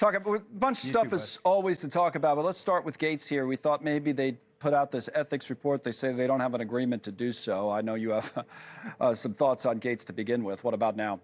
A bunch of stuff is always to talk about, but let's start with Gaetz here. We thought maybe they'd put out this ethics report. They say they don't have an agreement to do so. I know you have some thoughts on Gaetz to begin with. What about now?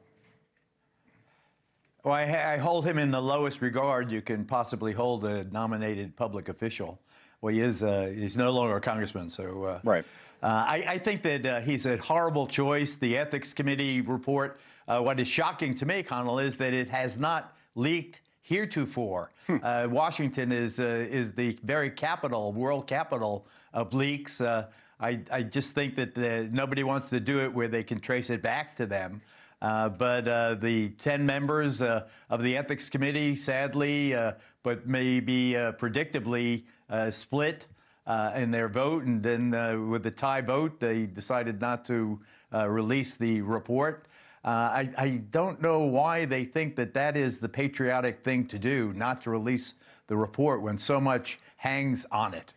Well, I hold him in the lowest regard you can possibly hold a nominated public official. Well, he's no longer a congressman, so right. I think that he's a horrible choice. The Ethics Committee report, what is shocking to me, Connell, is that it has not leaked heretofore. Washington is the very capital, world capital of leaks. I just think that nobody wants to do it where they can trace it back to them. But the 10 members of the Ethics Committee, sadly, but maybe predictably, split in their vote. And then with the tie vote, they decided not to release the report. I don't know why they think that that is the patriotic thing to do, not to release the report when so much hangs on it.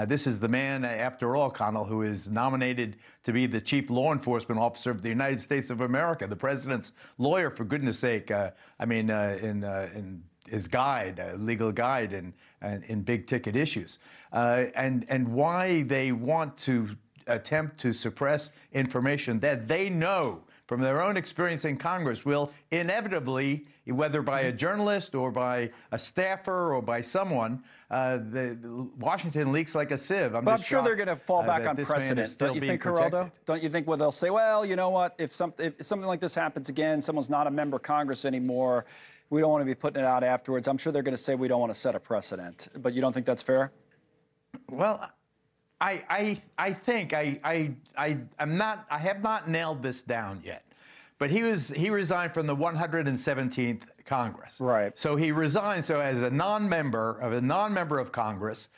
This is the man, after all, Connell, who is nominated to be the chief law enforcement officer of the United States of America, the president's lawyer, for goodness sake. In his guide, legal guide, in big ticket issues, and why they want to attempt to suppress information that they know from their own experience in Congress will inevitably, whether by a journalist or by a staffer or by someone, Washington leaks like a sieve. But I'm sure they're going to fall back on precedent. Don't you think, Geraldo? Don't you think they'll say, well, you know what, if something like this happens again, someone's not a member of Congress anymore, we don't want to be putting it out afterwards. I'm sure they're going to say we don't want to set a precedent. But you don't think that's fair? Well, I have not nailed this down yet, but he resigned from the 117th Congress. Right. So he resigned. So as a non-member of Congress,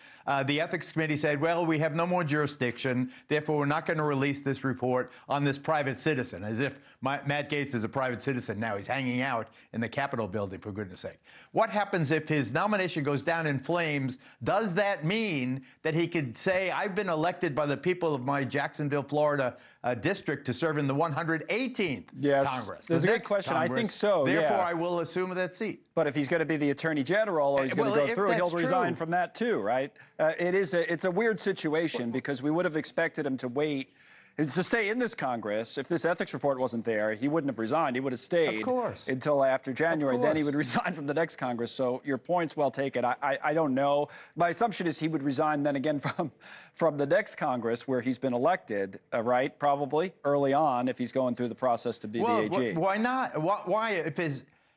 the Ethics Committee said, well, we have no more jurisdiction, therefore we're not going to release this report on this private citizen, as if Matt Gaetz is a private citizen now. He's hanging out in the Capitol building, for goodness sake. What happens if his nomination goes down in flames? Does that mean that he could say, I've been elected by the people of my Jacksonville, Florida district to serve in the 118th Congress? That's a good question. I think so, Therefore, I will assume that seat. But if he's going to be the Attorney General or he's going to go through, he'll resign from that too, right? It's a weird situation because we would have expected him to wait, to stay in this Congress. If this ethics report wasn't there, he wouldn't have resigned. He would have stayed until after January. Then he would resign from the next Congress. So your point's well taken. I don't know. My assumption is he would resign then again from the next Congress where he's been elected, right? Probably early on if he's going through the process to be the AG. Why not? Why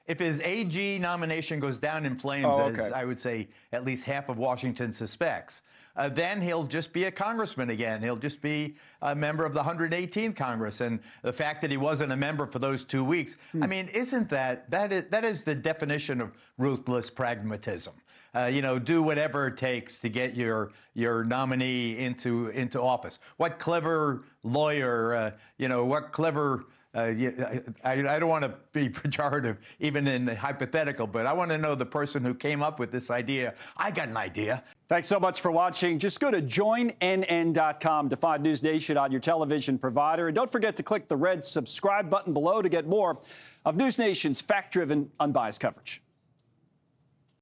if his AG nomination goes down in flames, as I would say at least half of Washington suspects, then he'll just be a congressman again. He'll just be a member of the 118th Congress. And the fact that he wasn't a member for those 2 weeks, I mean, isn't that is the definition of ruthless pragmatism? Do whatever it takes to get your nominee into office. What clever lawyer, what clever. I don't want to be pejorative, even in the hypothetical, but I want to know the person who came up with this idea. I got an idea. Thanks so much for watching. Just go to joinnn.com to find News Nation on your television provider. And don't forget to click the red subscribe button below to get more of News Nation's fact-driven, unbiased coverage.